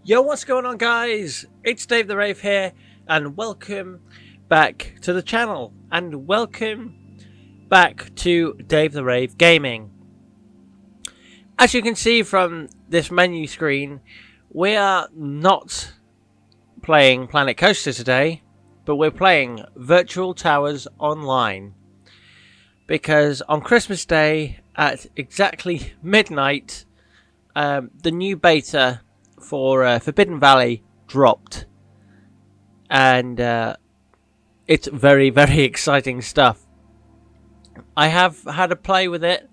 Yo, what's going on, guys? It's Dave the Rave here, and welcome back to the channel, and welcome back to Dave the Rave Gaming. As you can see from this menu screen, we are not playing Planet Coaster today, but we're playing Virtual Towers Online. Because on Christmas Day at exactly midnight, the new beta for Forbidden Valley dropped, and it's very, very exciting stuff. I have had a play with it,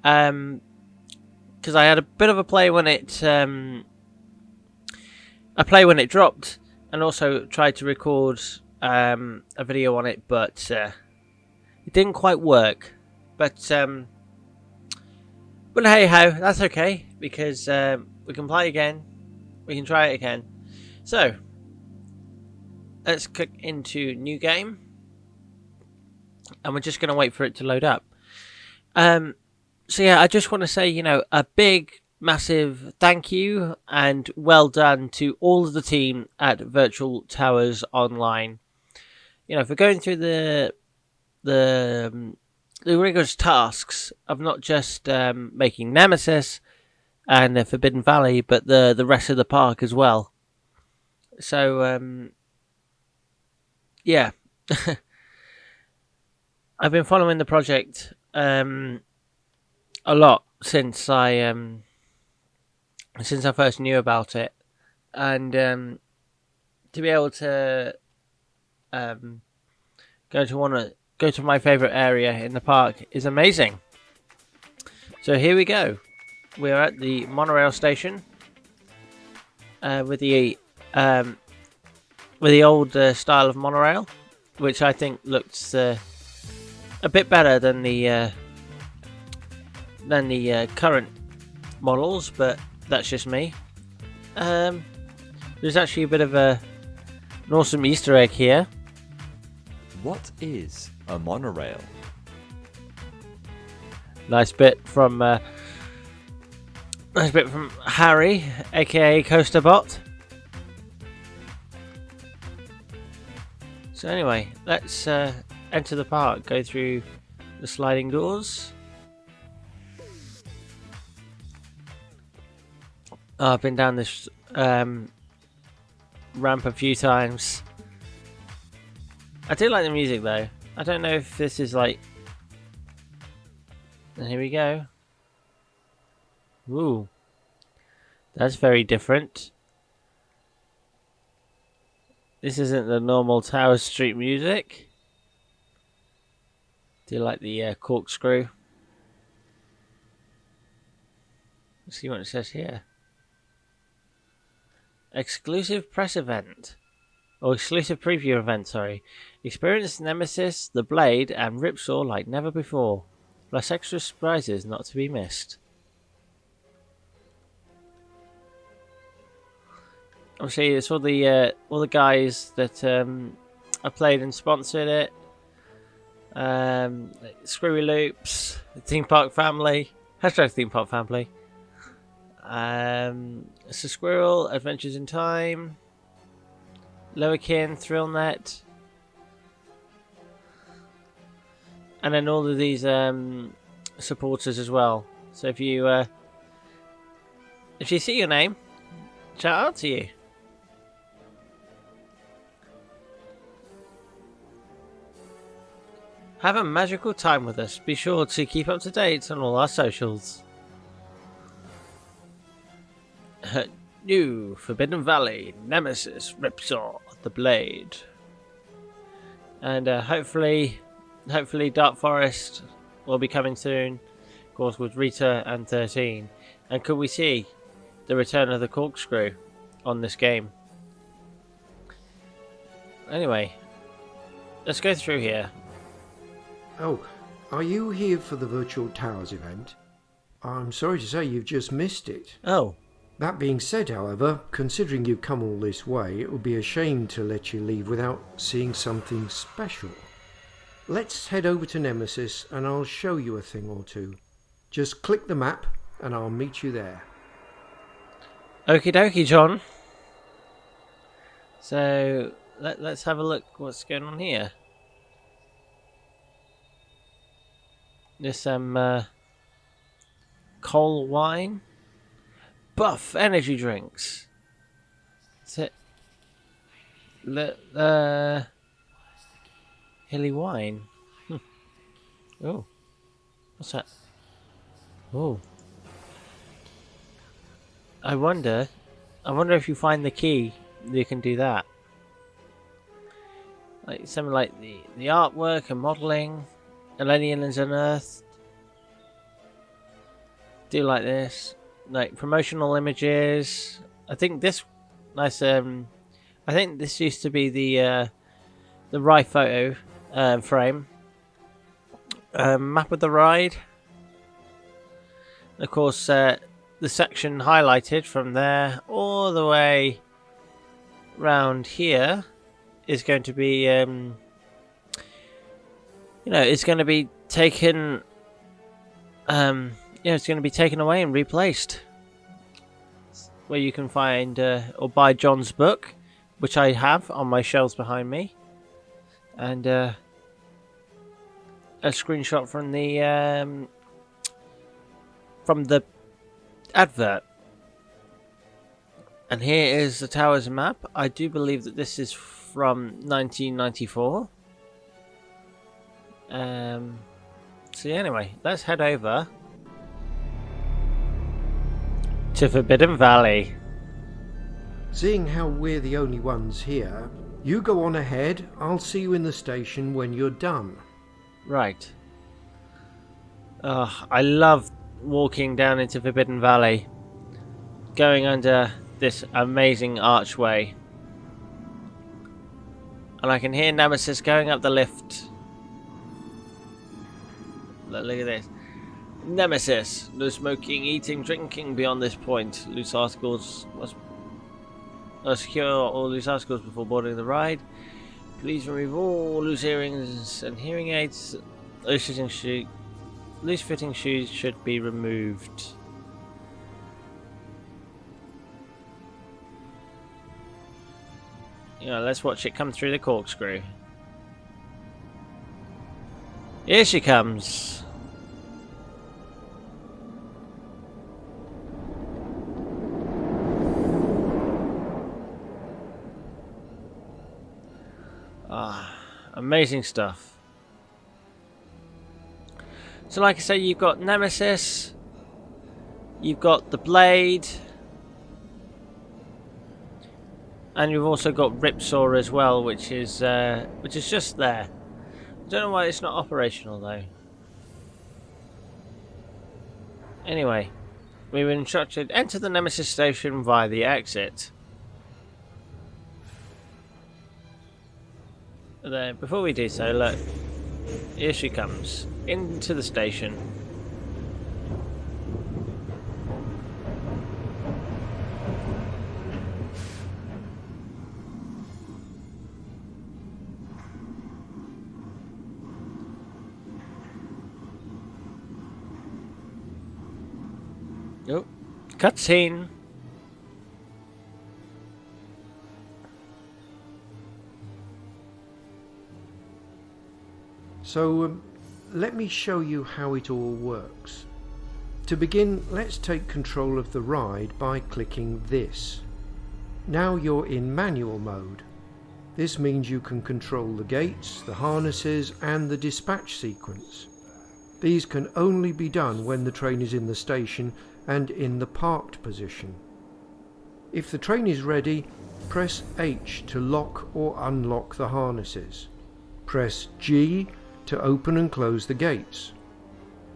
because I had a bit of a play when it dropped, and also tried to record a video on it, but it didn't quite work. But hey ho, that's okay, because we can play again. We can try it again. So, let's click into new game. And we're just going to wait for it to load up. So yeah, I just want to say, a big, massive thank you and well done to all of the team at Virtual Towers Online. For going through the rigorous tasks of not just making Nemesis and Forbidden Valley, but the rest of the park as well. So, yeah. I've been following the project a lot since I first knew about it, and to be able to go to my favourite area in the park is amazing. So here we go. We're at the monorail station with the old style of monorail, which I think looks a bit better than the current models, but that's just me. There's actually a bit of an awesome Easter egg here. What is a monorail? Nice bit from Harry, aka Coasterbot. So anyway, let's enter the park. Go through the sliding doors. Oh, I've been down this ramp a few times. I do like the music though. I don't know if this is like... And here we go. Ooh. That's very different. This isn't the normal Tower Street music. Do you like the corkscrew? Let's see what it says here. Exclusive press event. Or exclusive preview event, sorry. Experience Nemesis, the Blade, and Ripsaw like never before. Plus extra surprises not to be missed. Obviously, it's all the guys that have played and sponsored it. Screwy Loops, the Theme Park Family, hashtag Theme Park Family. It's a Squirrel, Adventures in Time, Lowerkin, ThrillNet, and then all of these supporters as well. So if you see your name, shout out to you. Have a magical time with us. Be sure to keep up to date on all our socials. New Forbidden Valley, Nemesis, Ripsaw, the Blade, and hopefully Dark Forest will be coming soon. Of course, with Rita and 13. And could we see the return of the corkscrew on this game? Anyway, let's go through here. Oh, are you here for the Virtual Towers event? I'm sorry to say you've just missed it. Oh. That being said, however, considering you've come all this way, it would be a shame to let you leave without seeing something special. Let's head over to Nemesis and I'll show you a thing or two. Just click the map and I'll meet you there. Okie dokie, John. So let's have a look what's going on here. This coal wine, buff energy drinks. Is it hilly wine? Oh, what's that? Oh, I wonder if you find the key, you can do that. Like something like the artwork and modelling, aliens unearthed. Do like this, like promotional images. I think this nice. I think this used to be the ride photo frame. Map of the ride. Of course, the section highlighted from there all the way round here is going to be, it's going to be taken, it's going to be taken away and replaced. Where you can find or buy John's book, which I have on my shelves behind me, and a screenshot from the advert. And here is the tower's map. I do believe that this is from 1994. So anyway, let's head over to Forbidden Valley. Seeing how we're the only ones here, you go on ahead. I'll see you in the station when you're done. Right. I love walking down into Forbidden Valley, going under this amazing archway, and I can hear Nemesis going up the lift. Look at this. Nemesis, no smoking, eating, drinking beyond this point. Loose articles must secure all loose articles before boarding the ride. Please remove all loose earrings and hearing aids. Loose fitting shoes should be removed. Let's watch it come through the corkscrew. Here she comes. Amazing stuff. So like I say, you've got Nemesis, you've got the Blade, and you've also got Ripsaw as well, which is just there. I don't know why it's not operational though. Anyway, we were instructed, enter the Nemesis station via the exit. But then, before we do so, look, here she comes into the station. Oh, cutscene. So, let me show you how it all works. To begin, let's take control of the ride by clicking this. Now you're in manual mode. This means you can control the gates, the harnesses, and the dispatch sequence. These can only be done when the train is in the station and in the parked position. If the train is ready, press H to lock or unlock the harnesses. Press G to open and close the gates.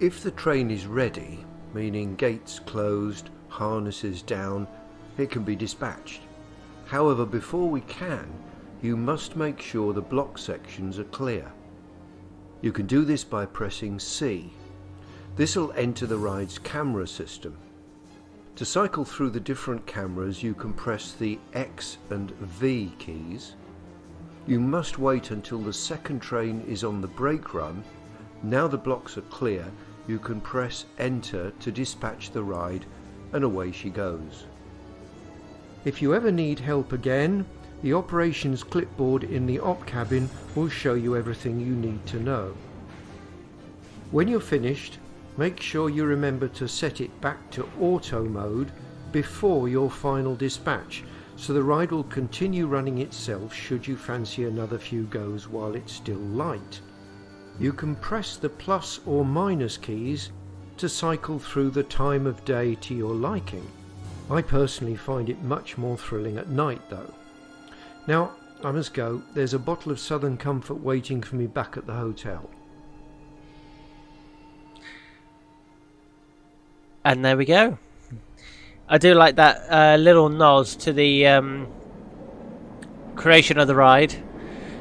If the train is ready, meaning gates closed, harnesses down, it can be dispatched. However, before we can, you must make sure the block sections are clear. You can do this by pressing C. This will enter the ride's camera system. To cycle through the different cameras, you can press the X and V keys. You must wait until the second train is on the brake run. Now the blocks are clear, you can press Enter to dispatch the ride, and away she goes. If you ever need help again, The operations clipboard in the op cabin will show you everything you need to know. When you're finished, make sure you remember to set it back to auto mode before your final dispatch, so the ride will continue running itself should you fancy another few goes while it's still light. You can press the plus or minus keys to cycle through the time of day to your liking. I personally find it much more thrilling at night though. Now, I must go. There's a bottle of Southern Comfort waiting for me back at the hotel. And there we go. I do like that little nod to the creation of the ride.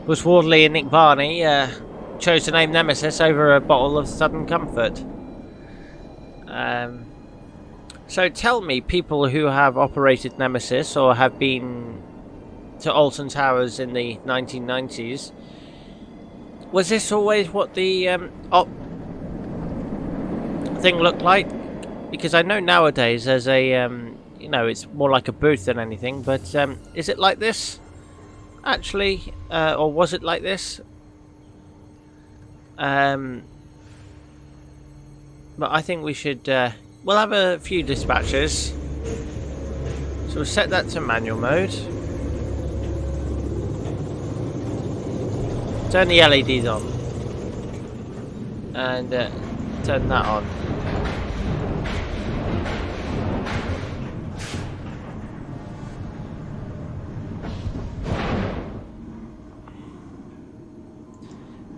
Was Wardley and Nick Varney chose to name Nemesis over a bottle of Southern Comfort. So tell me, people who have operated Nemesis or have been to Alton Towers in the 1990s, was this always what the op thing looked like? Because I know nowadays there's a you know, it's more like a booth than anything, but is it like this actually, or was it like this? But I think we should we'll have a few dispatches, so we'll set that to manual mode. Turn the LEDs on and turn that on.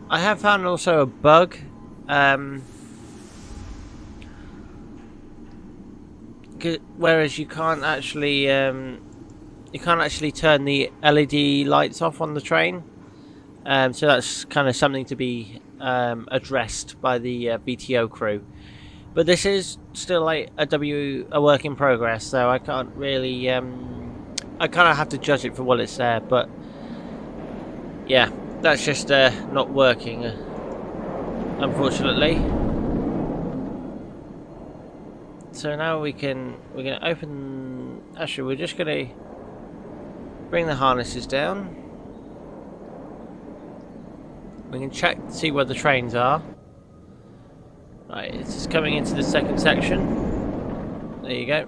I have found also a bug. Whereas you can't actually turn the LED lights off on the train. So that's kind of something to be addressed by the BTO crew. But this is still like a work in progress, so I can't really I kind of have to judge it for what it's there. But yeah, that's just not working, unfortunately. So now we're gonna open. Actually, we're just gonna bring the harnesses down. We can check, see where the trains are. Right, it's just coming into the second section. There you go.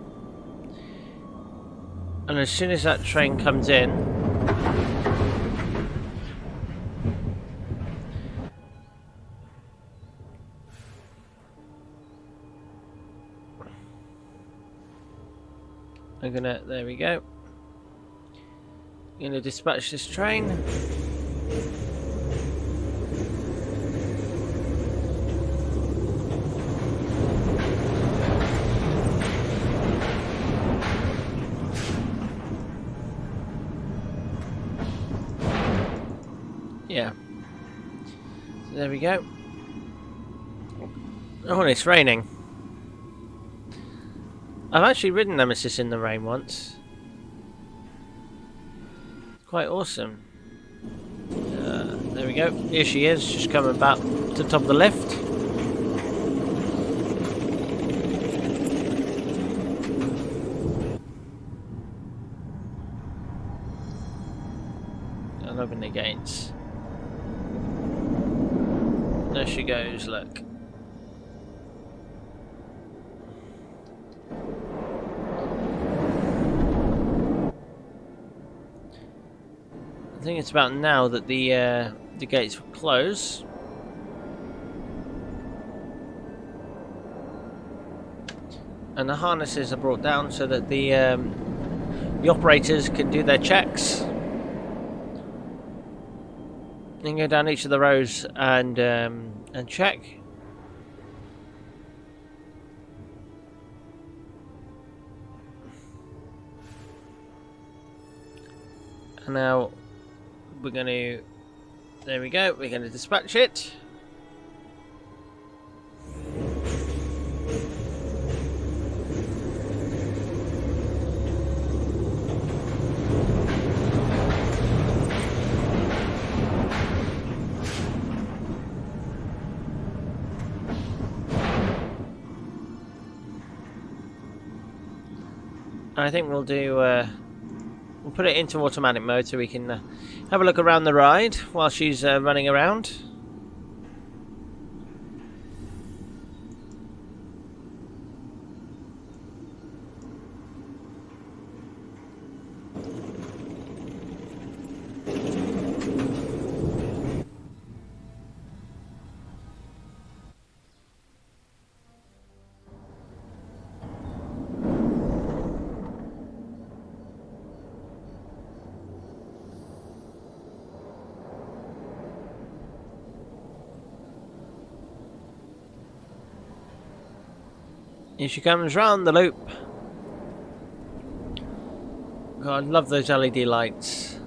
And as soon as that train comes in, there we go. I'm gonna dispatch this train. Yeah. So there we go. Oh, and it's raining. I've actually ridden Nemesis in the rain once. Quite awesome. There we go. Here she is, just coming back to the top of the lift. And open the gates. There she goes, look. I think it's about now that the gates will close. And the harnesses are brought down so that the operators can do their checks. You can go down each of the rows and check. And now we're going to, there we go, we're going to dispatch it. I think we'll do we'll put it into automatic mode so we can have a look around the ride while she's running around. Here she comes round the loop. God, I love those LED lights.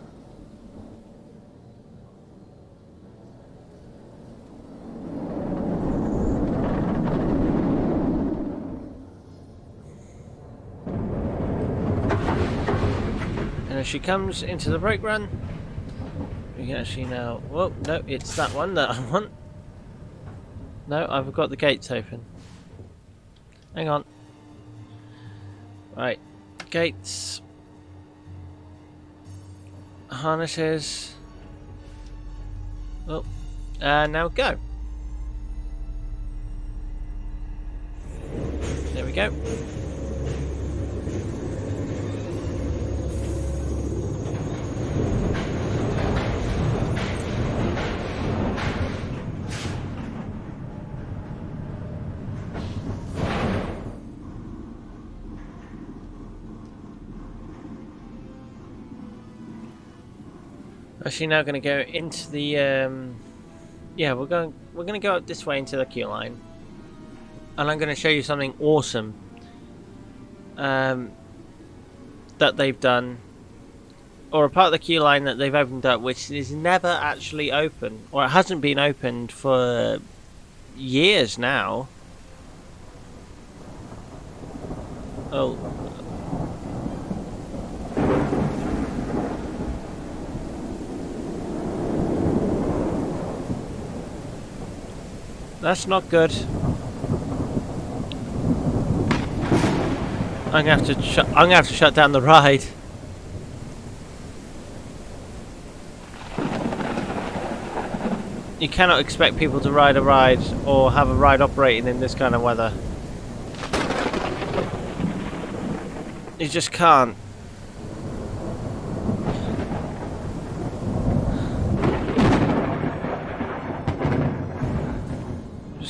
And as she comes into the brake run, we can actually now... Whoa, no, it's that one that I want. No, I've got the gates open. Hang on. Right. Gates. Harnesses. Oh. And now go. There we go. Actually, now going to go into the yeah, we're going to go up this way into the queue line, and I'm going to show you something awesome that they've done, or a part of the queue line that they've opened up, which is never actually open, or it hasn't been opened for years now. Oh. That's not good. I'm gonna have to shut down the ride. You cannot expect people to ride a ride or have a ride operating in this kind of weather. You just can't.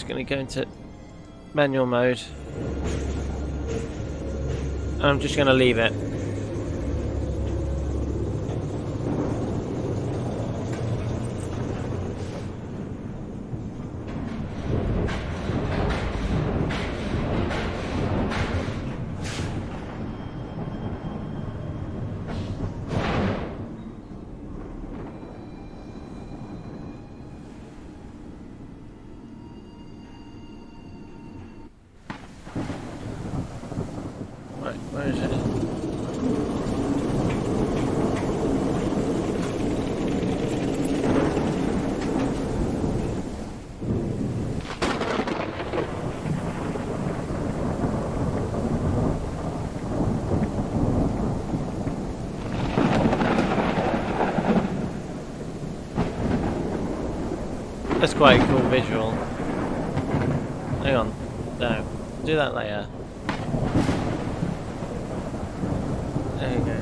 Going to go into manual mode, and I'm just going to leave it. Where is it? That's quite a cool visual. Hang on. No. Do that later. There you go.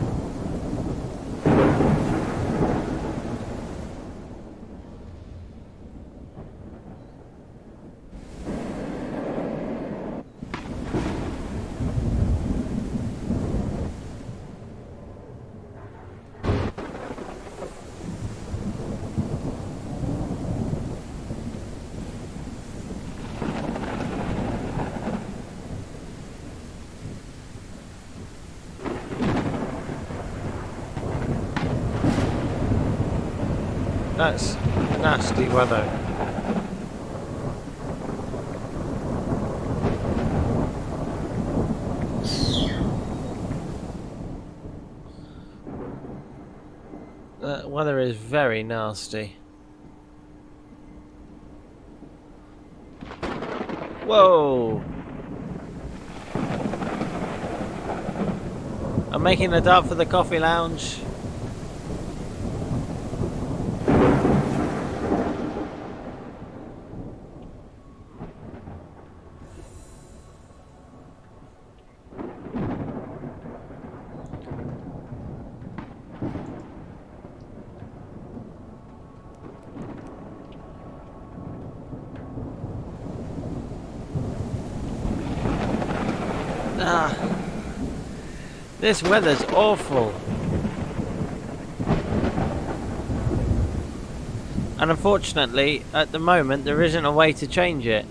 That's nasty weather. That weather is very nasty. Whoa! I'm making a dart for the coffee lounge. Ah, this weather's awful. And unfortunately, at the moment, there isn't a way to change it.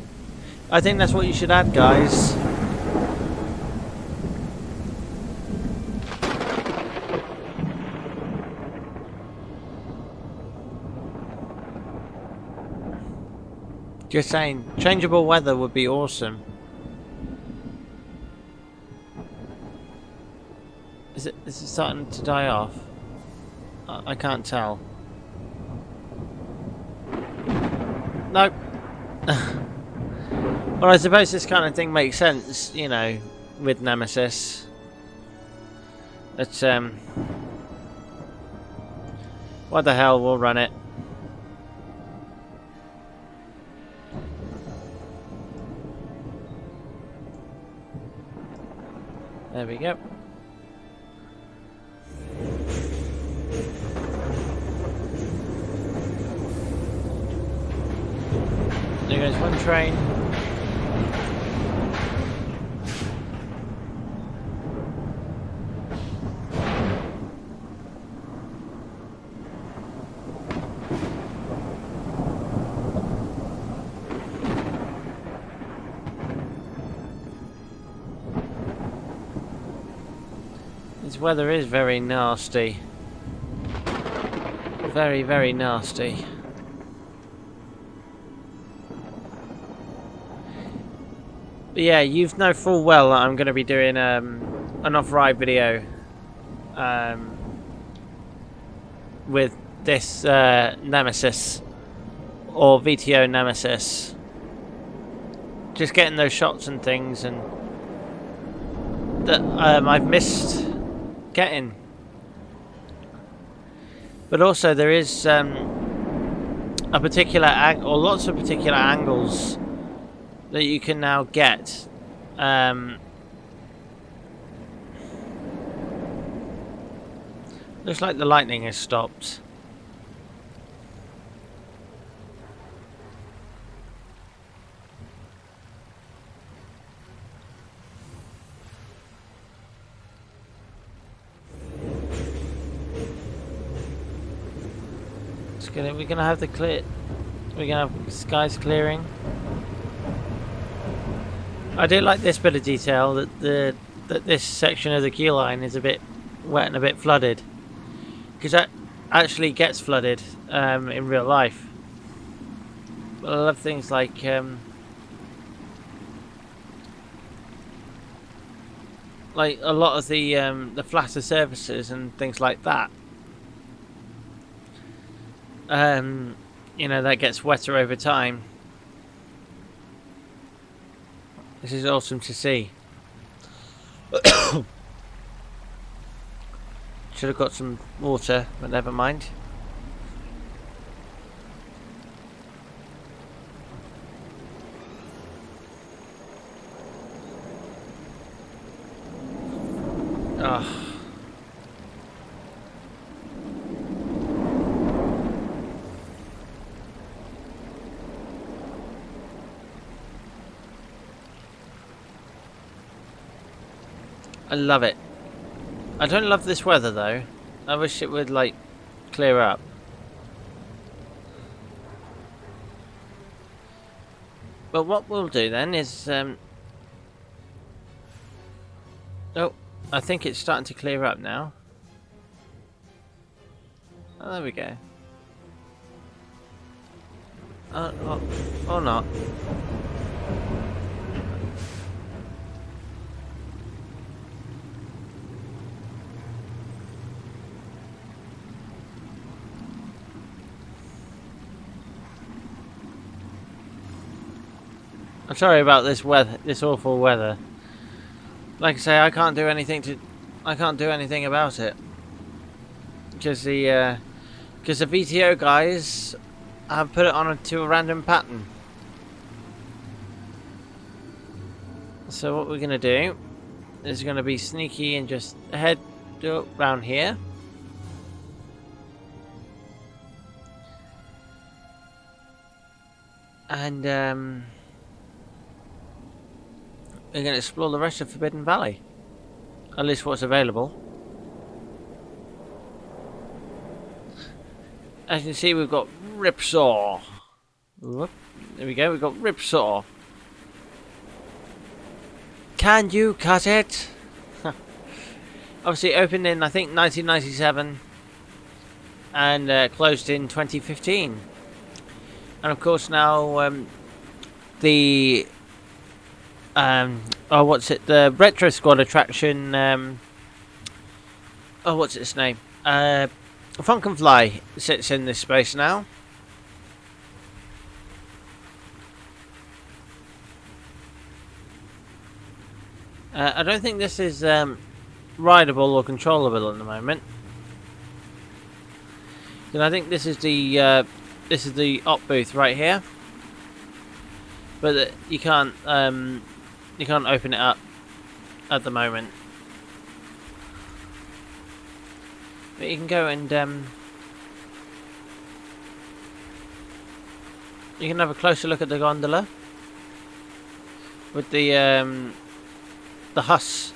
I think that's what you should add, guys. Just saying, changeable weather would be awesome. Is it starting to die off? I can't tell. Nope. Well, I suppose this kind of thing makes sense, you know, with Nemesis. It's what the hell, we'll run it. There we go. There goes one train. This weather is very nasty. Very, very nasty. But yeah, you know full well that I'm going to be doing an off-ride video with this Nemesis or VTO Nemesis. Just getting those shots and things, and that I've missed getting. But also there is a particular or lots of particular angles that you can now get. Looks like the lightning has stopped. We're gonna have the clear. We're gonna have skies clearing. I do like this bit of detail that this section of the queue line is a bit wet and a bit flooded, because that actually gets flooded in real life. But I love things like a lot of the flatter surfaces and things like that. You know, that gets wetter over time. This is awesome to see. Should have got some water, but never mind. Ah. I love it. I don't love this weather though. I wish it would like clear up. But what we'll do then is oh, I think it's starting to clear up now. Oh, there we go. Or not. I'm sorry about this weather, this awful weather. Like I say, I can't do anything about it, because the VTO guys have put it on to a random pattern. So what we're gonna do is gonna be sneaky and just head round here. And we're going to explore the rest of Forbidden Valley. At least what's available. As you can see, we've got Ripsaw. Whoop. There we go, we've got Ripsaw. Can you cut it? Obviously opened in, I think, 1997 and closed in 2015. And of course now the the Retro Squad attraction, what's its name? Funk and Fly sits in this space now. I don't think this is rideable or controllable at the moment. And I think this is the op booth right here, but you can't open it up at the moment. But you can go and you can have a closer look at the gondola with the Huss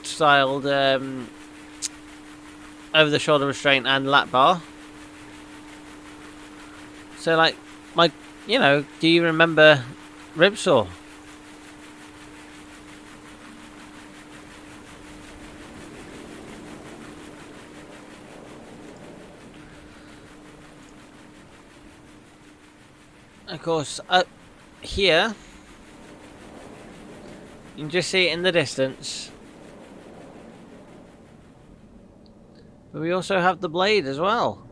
styled over the shoulder restraint and lap bar. So like do you remember Ripsaw? Of course, up here you can just see it in the distance. But we also have the blade as well.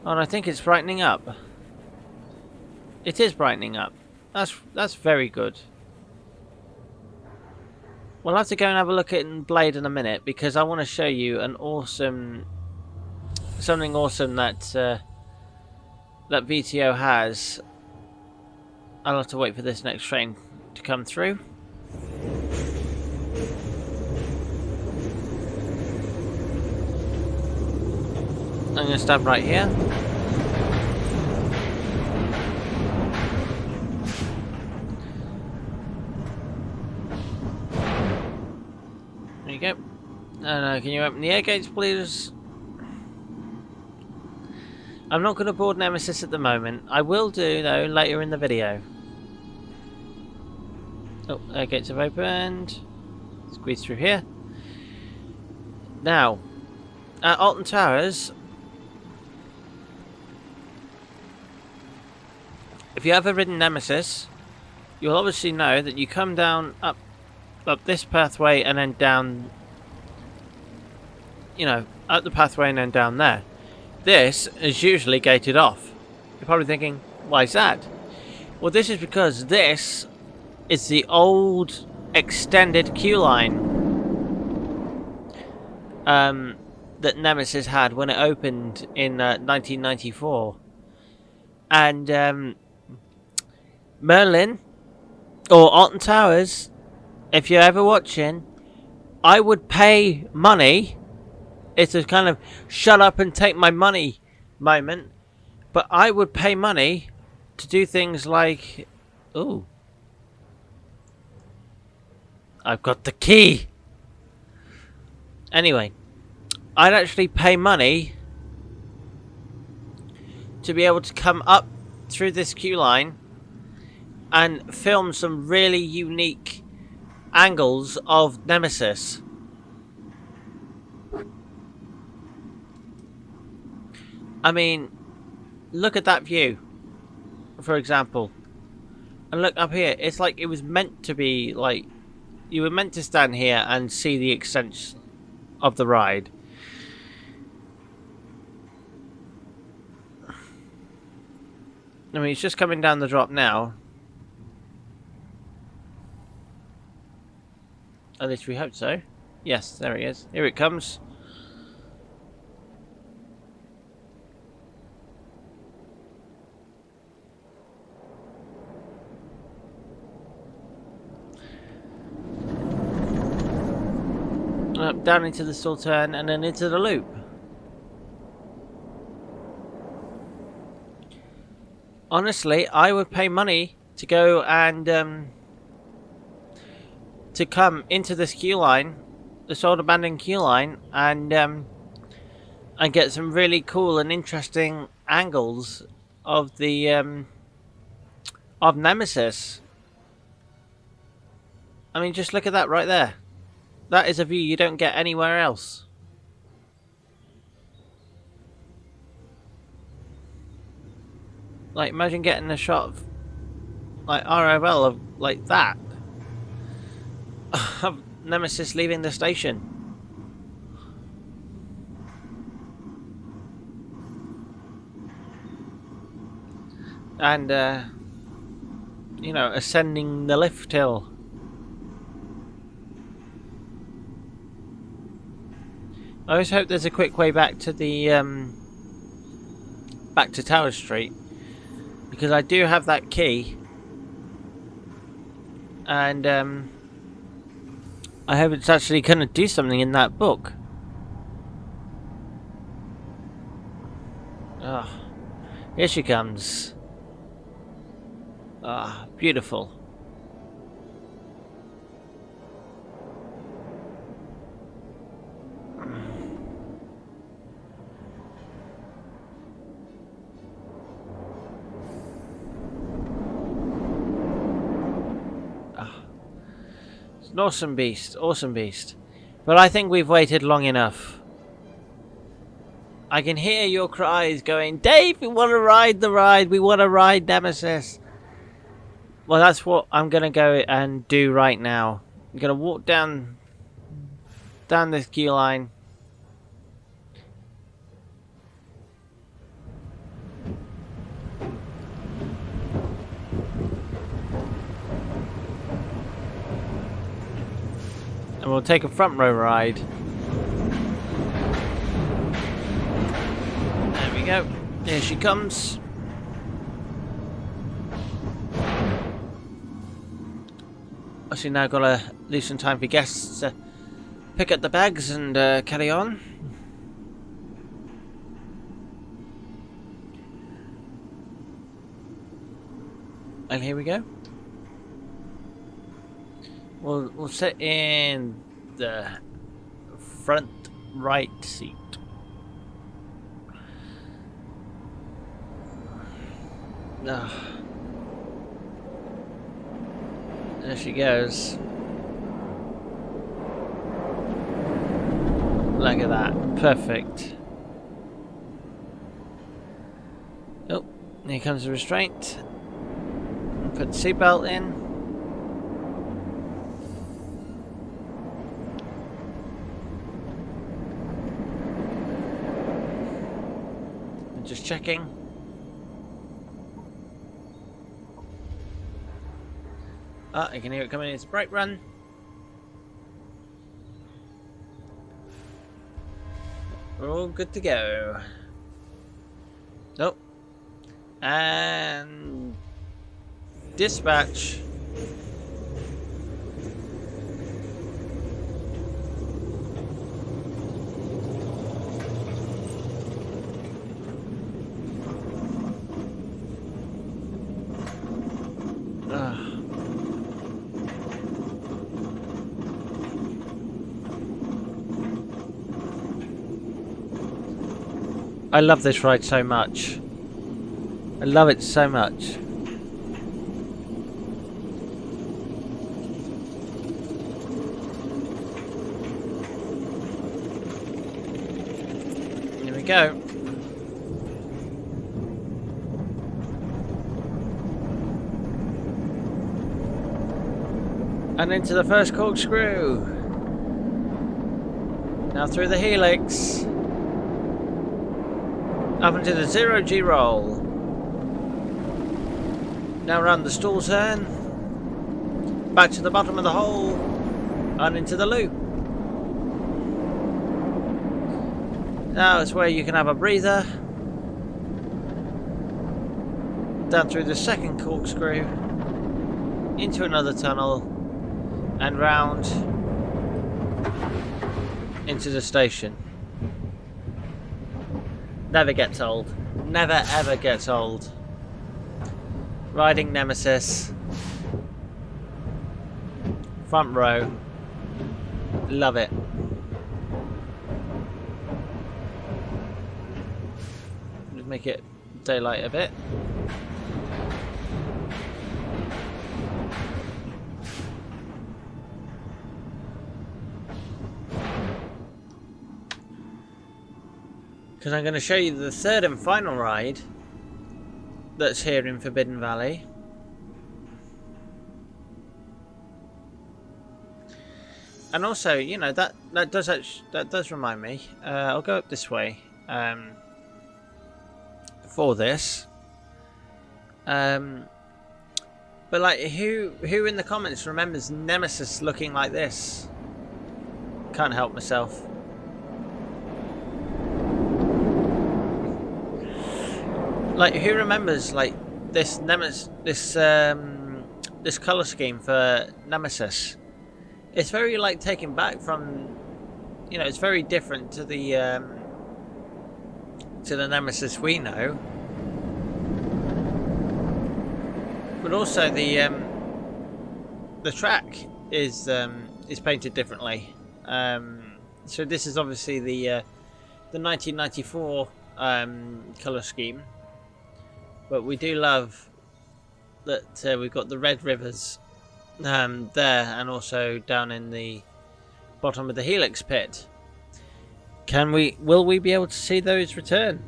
Oh, and I think it's brightening up. It is brightening up. That's very good. We'll have to go and have a look at the blade in a minute, because I want to show you something awesome that that VTO has. I'll have to wait for this next train to come through. I'm going to stand right here. There you go. And can you open the air gates, please? I'm not going to board Nemesis at the moment. I will do, though, later in the video. Oh, air gates have opened. Squeeze through here. Now, at Alton Towers, if you ever ridden Nemesis, you'll obviously know that you come down up this pathway and then down, up the pathway and then down there. This is usually gated off. You're probably thinking, why is that? Well, this is because this is the old extended queue line that Nemesis had when it opened in 1994. And Merlin, or Alton Towers, if you're ever watching, I would pay money. It's a kind of shut up and take my money moment. But I would pay money to do things like... Ooh. I've got the key. Anyway, I'd actually pay money to be able to come up through this queue line and film some really unique angles of Nemesis. I mean, look at that view, for example. And look up here. It's like it was meant to be like... You were meant to stand here and see the extent of the ride. I mean, it's just coming down the drop now. At least we hope so. Yes, there he is. Here it comes. Up, down into the stall turn and then into the loop. Honestly, I would pay money to go and to come into this queue line, this old abandoned queue line, and get some really cool and interesting angles of the of Nemesis. I mean, just look at that right there. That is a view you don't get anywhere else. Like, imagine getting a shot of, like, ROL of, like, that. Of Nemesis leaving the station. And, you know, ascending the lift hill. I always hope there's a quick way back to the, back to Tower Street. Because I do have that key. And, I hope it's actually going to do something in that book. Ah, here she comes. Ah, beautiful. It's an awesome beast, awesome beast. But I think we've waited long enough. I can hear your cries going, Dave, we want to ride the ride. We want to ride Nemesis. Well, that's what I'm going to go and do right now. I'm going to walk down this queue line. And we'll take a front row ride. There we go. Here she comes. Actually, now got to leave some time for guests to pick up the bags and carry on. And here we go. We'll sit in the front right seat. There she goes. Look at that. Perfect. Oh, here comes the restraint. Put the seatbelt in. Just checking. Ah, you can hear it coming in. It's a brake run. We're all good to go. Nope. And dispatch. I love this ride so much. I love it so much. Here we go. And into the first corkscrew. Now through the helix. Up into the 0G roll. Now round the stall turn. Back to the bottom of the hole. And into the loop. Now it's where you can have a breather. Down through the second corkscrew. Into another tunnel. And round into the station. Never gets old. Never ever gets old. Riding Nemesis. Front row. Love it. Just make it daylight a bit. Because I'm going to show you the third and final ride that's here in Forbidden Valley. And also, you know, that does remind me. I'll go up this way for this. But like, who in the comments remembers Nemesis looking like this? Can't help myself. Like, who remembers like this Nemesis, this color scheme for Nemesis? It's very like taken back from, you know, it's very different to the Nemesis we know. But also the track is painted differently. So this is obviously the 1994 color scheme. But we do love that we've got the red rivers there, and also down in the bottom of the Helix pit. Will we be able to see those return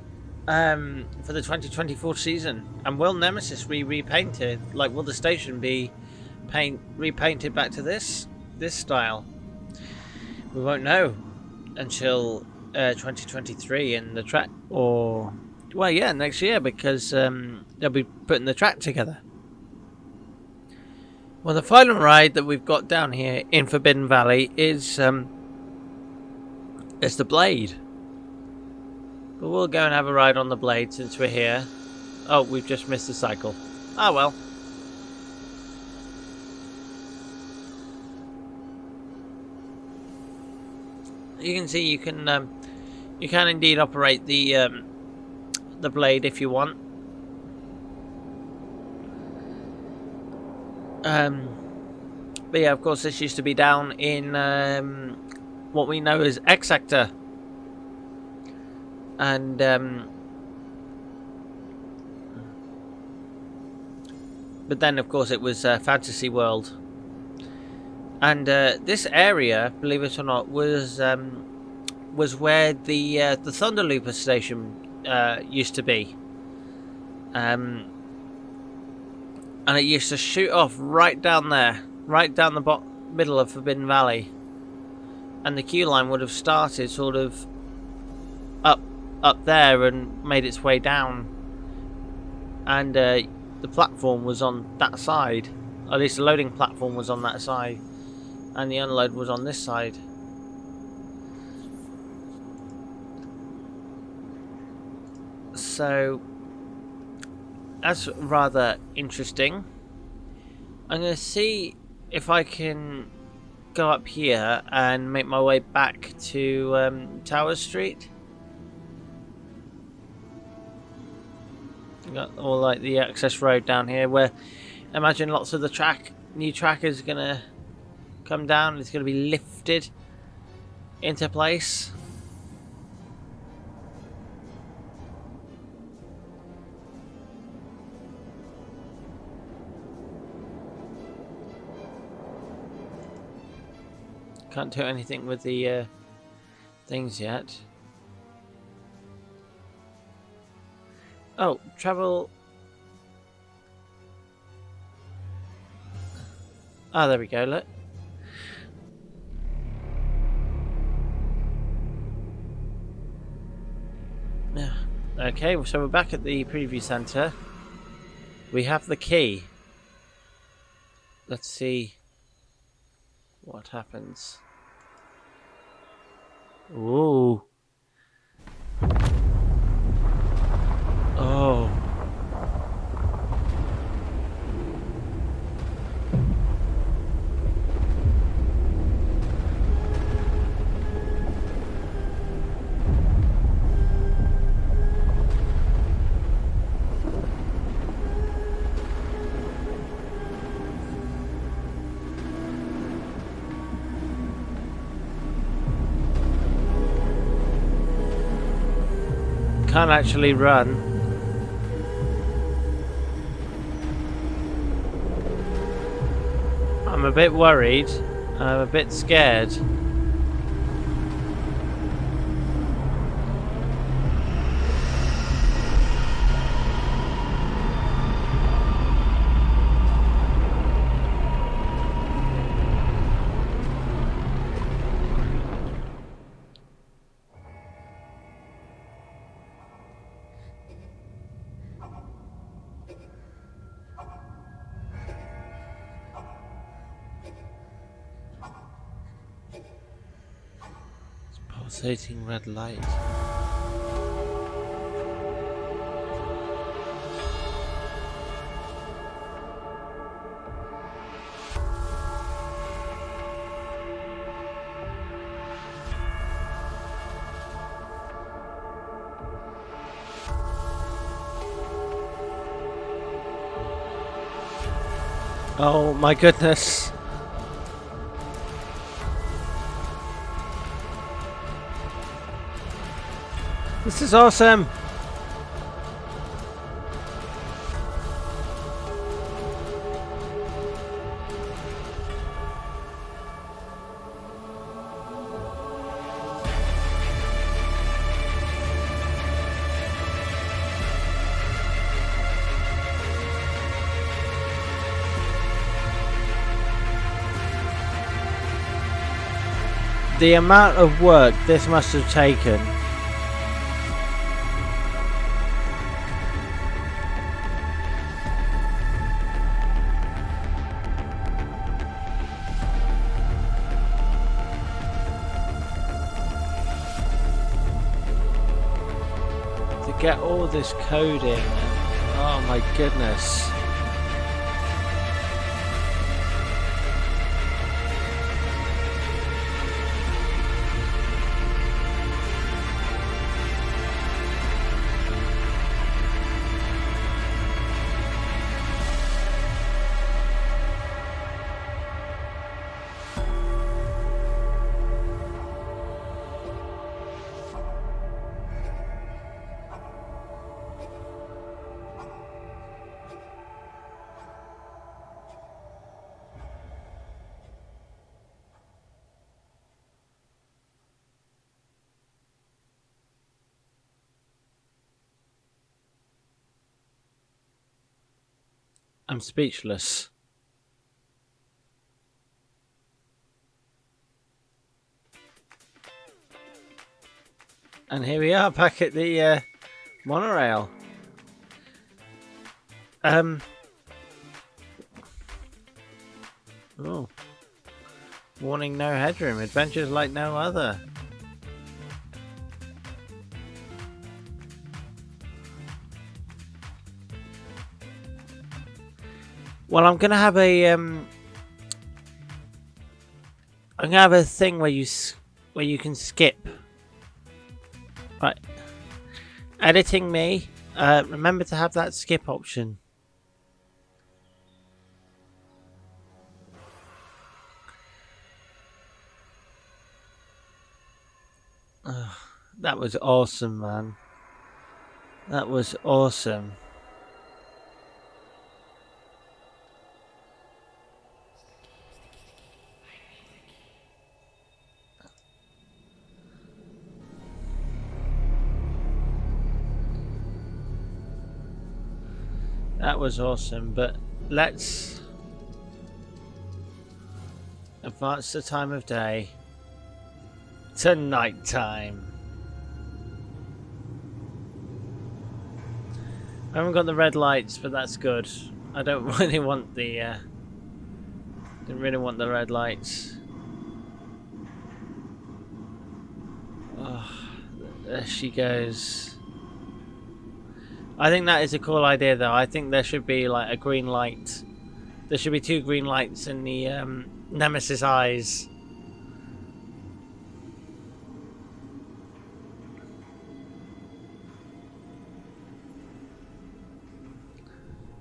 for the 2024 season? And will Nemesis be repainted? Like, will the station be repainted back to this style? We won't know until 2023 in the track, or well, yeah, next year, because they'll be putting the track together. Well, the final ride that we've got down here in Forbidden Valley is the Blade. But we'll go and have a ride on the Blade since we're here. Oh, we've just missed the cycle. Ah, well. You can see you can indeed operate the Blade if you want. But yeah, of course, this used to be down in what we know as X Sector, and but then of course it was Fantasy World, and this area, believe it or not, was where the Thunderlooper station used to be. And it used to shoot off right down there, right down the middle of Forbidden Valley. And the queue line would have started sort of up there and made its way down. And the platform was on that side. At least the loading platform was on that side. And the unload was on this side. So that's rather interesting. I'm going to see if I can go up here and make my way back to Tower Street. Got all like the access road down here, where I imagine lots of the new track is going to come down. It's going to be lifted into place. Can't do anything with the things yet. Oh, travel. Ah, there we go, look. Yeah. Okay, so we're back at the preview center. We have the key. Let's see what happens. Ooh. Oh. can't actually run. I'm a bit worried. I'm a bit scared. Pulsating red light. Oh my goodness. This is awesome. The amount of work this must have taken. To get all this coding. Oh my goodness. I'm speechless. And here we are back at the monorail. Oh. Warning, no headroom. Adventures like no other. Well, I'm gonna have a I'm gonna have a thing where you can skip. Right. Editing me. Remember to have that skip option. That was awesome, man. That was awesome. That was awesome, but let's advance the time of day to night time. I haven't got the red lights, but that's good. I don't really want the didn't really want the red lights. Oh, there she goes. I think that is a cool idea, though. I think there should be like a green light. There should be 2 green lights in the Nemesis eyes.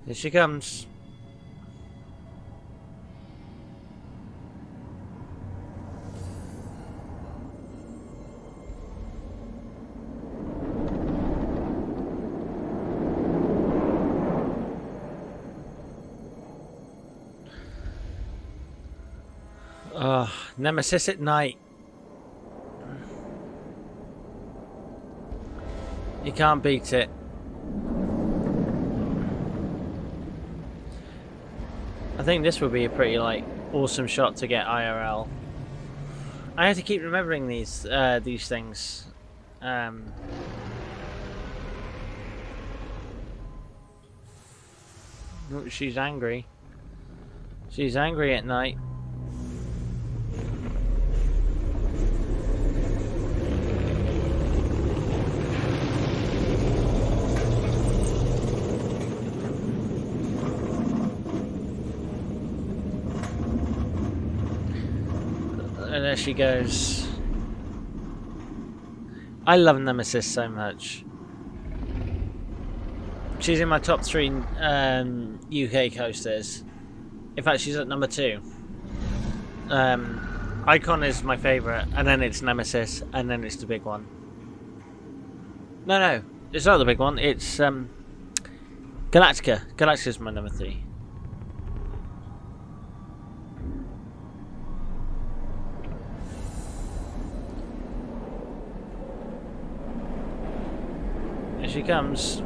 Here she comes. Nemesis at night. You can't beat it. I think this would be a pretty like awesome shot to get IRL. I have to keep remembering these things. Oh, she's angry. She's angry at night. And there she goes. I love Nemesis so much. She's in my top 3 UK coasters. In fact, she's at number 2. Icon is my favourite, and then it's Nemesis, and then it's the big one. No, it's not the big one. It's Galactica. Galactica's my number 3. Here she comes.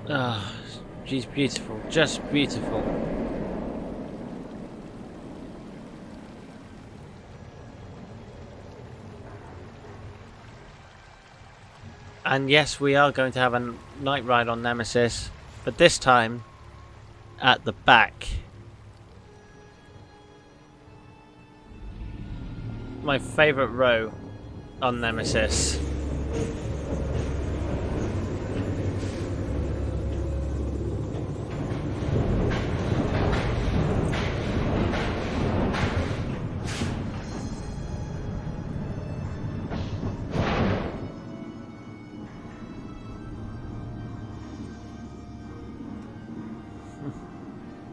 Ah, she's beautiful, just beautiful. And yes, we are going to have a night ride on Nemesis, but this time at the back. My favourite row on Nemesis.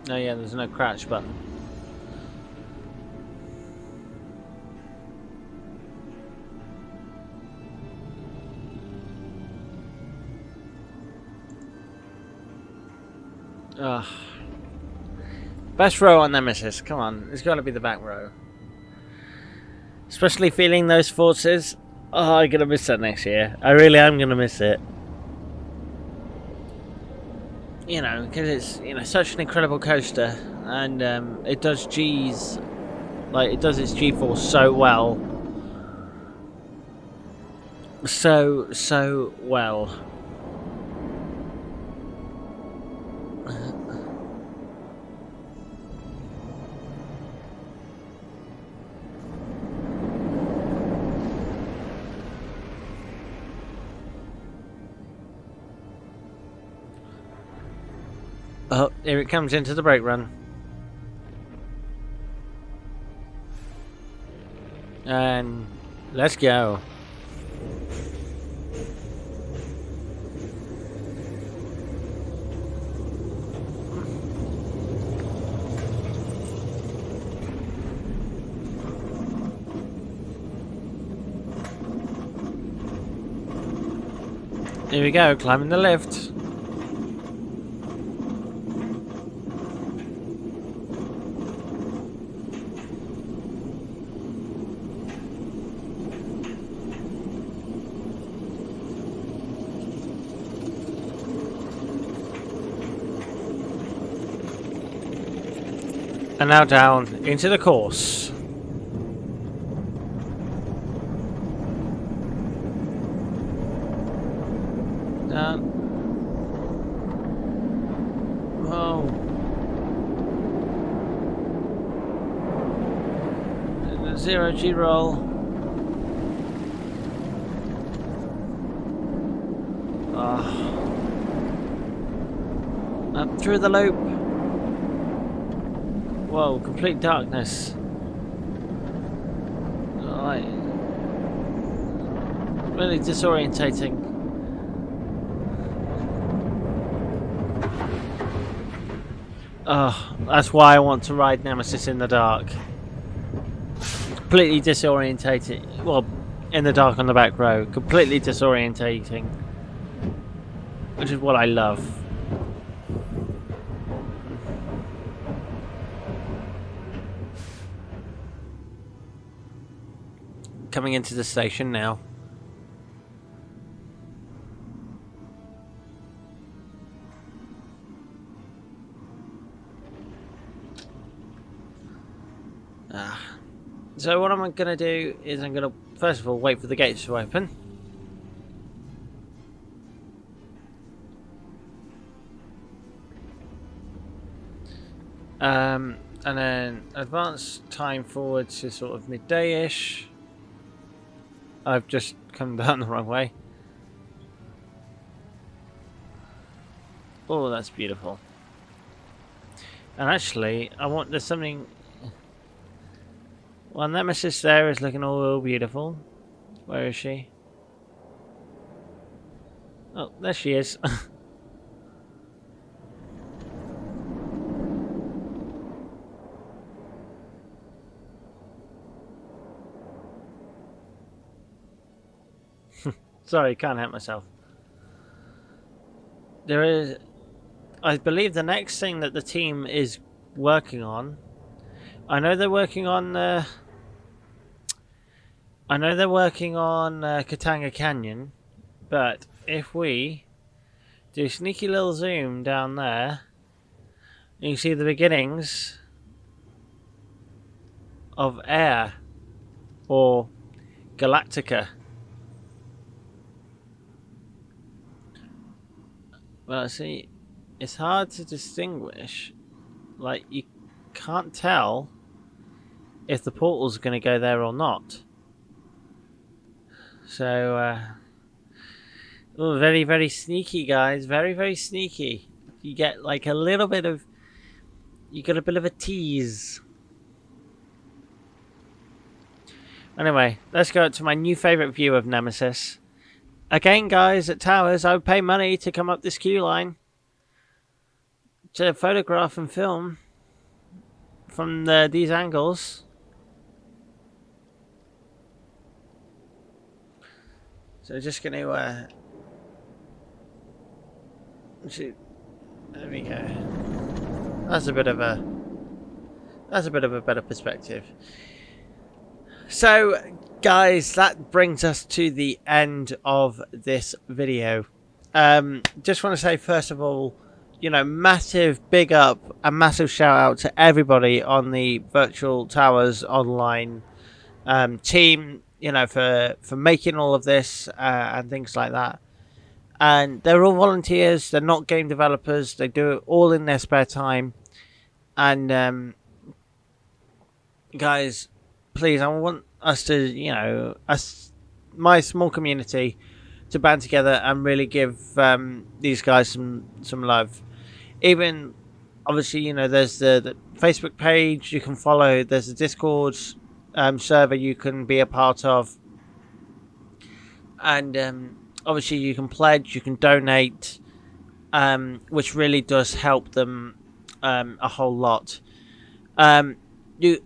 Oh yeah, there's no crouch button. Ugh. Best row on Nemesis, come on, it's got to be the back row. Especially feeling those forces. Oh, I'm gonna miss that next year. I really am gonna miss it. You know, because it's such an incredible coaster, and it does G's, like it does its G-force so well, so well. Oh, here it comes into the brake run. And let's go. Here we go, climbing the lift. And now down into the course. Down. Whoa. The 0G roll. Up through the loop. Whoa, complete darkness. Right. Really disorientating. Oh, that's why I want to ride Nemesis in the dark. Completely disorientated. Well, in the dark on the back row. Completely disorientating. Which is what I love. Coming into the station now. So what I'm going to do is I'm going to first of all wait for the gates to open. And then advance time forward to sort of midday-ish. I've just come down the wrong way. Oh, that's beautiful. And actually, there's something... Well, Nemesis there is looking all beautiful. Where is she? Oh, there she is. Sorry, can't help myself. There is... I believe the next thing that the team is working on... I know they're working on... Katanga Canyon, but if we do a sneaky little zoom down there, you can see the beginnings of Air, or Galactica. Well, see, it's hard to distinguish. Like, you can't tell if the portal's going to go there or not. So, oh, very, very sneaky, guys. Very, very sneaky. You get like a little bit of... You get a bit of a tease. Anyway, let's go to my new favourite view of Nemesis. Again, guys, at Towers, I would pay money to come up this queue line to photograph and film from these angles. So just going to shoot. There we go. That's a bit of a better perspective. So, guys, that brings us to the end of this video. Just want to say, first of all, you know, massive big up and massive shout out to everybody on the Virtual Towers Online team, you know, for making all of this and things like that. And they're all volunteers. They're not game developers. They do it all in their spare time. And guys, please, I want us to, you know, my small community, to band together and really give these guys some love. Even, obviously, you know, there's the Facebook page you can follow. There's the Discord server you can be a part of. And obviously you can pledge, you can donate, which really does help them a whole lot. You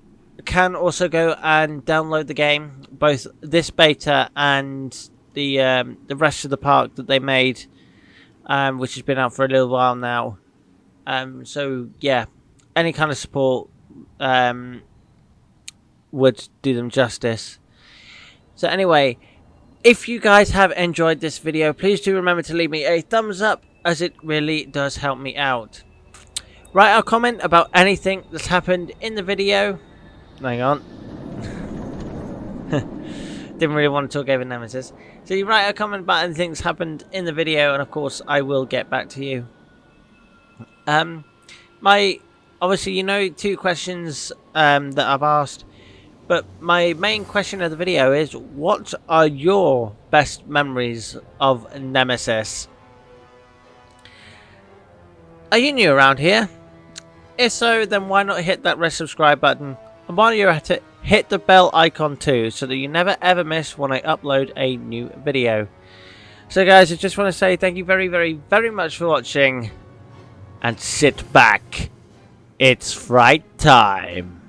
can also go and download the game, both this beta and the rest of the park that they made, which has been out for a little while now. So yeah, any kind of support would do them justice. So anyway, if you guys have enjoyed this video, please do remember to leave me a thumbs up, as it really does help me out. Write a comment about anything that's happened in the video. Hang on. Didn't really want to talk over Nemesis. So you write a comment about anything that's happened in the video, and of course I will get back to you. Obviously, you know, 2 questions that I've asked, but my main question of the video is, what are your best memories of Nemesis? Are you new around here? If so, then why not hit that red subscribe button, and while you're at it, hit the bell icon too, so that you never ever miss when I upload a new video. So guys, I just want to say thank you very, very, very much for watching, and sit back It's fright time.